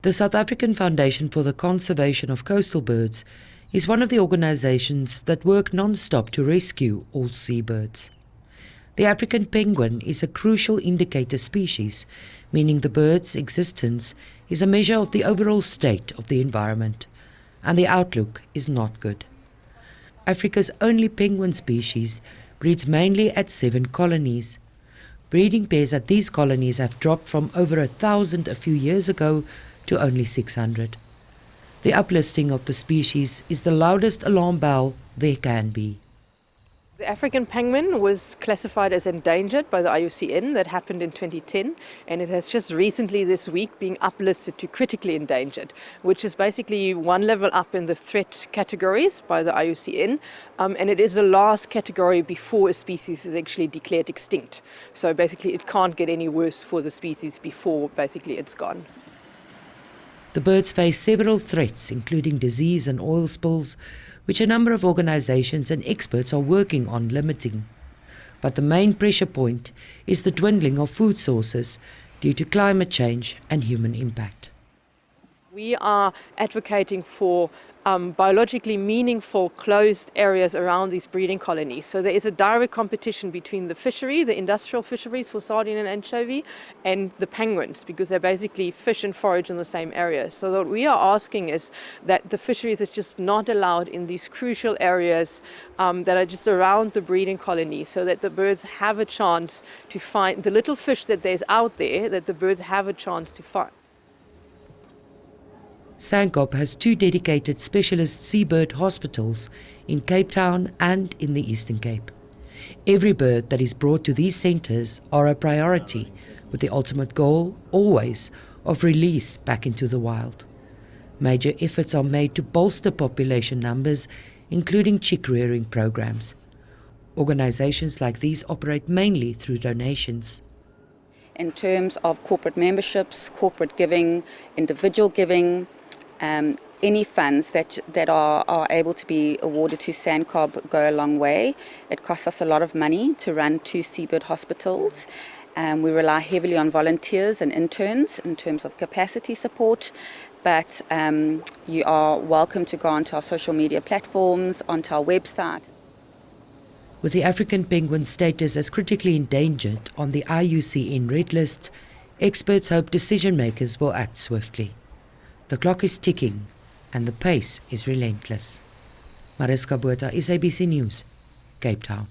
The South African Foundation for the Conservation of Coastal Birds is one of the organizations that work non-stop to rescue all seabirds. The African penguin is a crucial indicator species, meaning the bird's existence is a measure of the overall state of the environment, and the outlook is not good. Africa's only penguin species breeds mainly at 7 colonies. Breeding pairs at these colonies have dropped from over 1,000 a few years ago to only 600. The uplisting of the species is the loudest alarm bell there can be. The African penguin was classified as endangered by the IUCN. That happened in 2010, and it has just recently this week been uplisted to critically endangered, which is basically one level up in the threat categories by the IUCN, and it is the last category before a species is actually declared extinct. So basically it can't get any worse for the species before basically it's gone. The birds face several threats, including disease and oil spills, which a number of organizations and experts are working on limiting. But the main pressure point is the dwindling of food sources due to climate change and human impact. We are advocating for biologically meaningful closed areas around these breeding colonies. So there is a direct competition between the fishery, the industrial fisheries for sardine and anchovy, and the penguins, because they basically fish and forage in the same area. So what we are asking is that the fisheries are just not allowed in these crucial areas that are just around the breeding colony, so that the birds have a chance to find the little fish that there's out there, that the birds have a chance to find. SANCOP has 2 dedicated specialist seabird hospitals in Cape Town and in the Eastern Cape. Every bird that is brought to these centres are a priority, with the ultimate goal, always, of release back into the wild. Major efforts are made to bolster population numbers, including chick rearing programs. Organisations like these operate mainly through donations. In terms of corporate memberships, corporate giving, individual giving, any funds that are able to be awarded to SANCOB go a long way. It costs us a lot of money to run 2 seabird hospitals. We rely heavily on volunteers and interns in terms of capacity support, but you are welcome to go onto our social media platforms, onto our website. With the African penguin status as critically endangered on the IUCN Red List, experts hope decision makers will act swiftly. The clock is ticking and the pace is relentless. Mariska Botha, SABC News, Cape Town.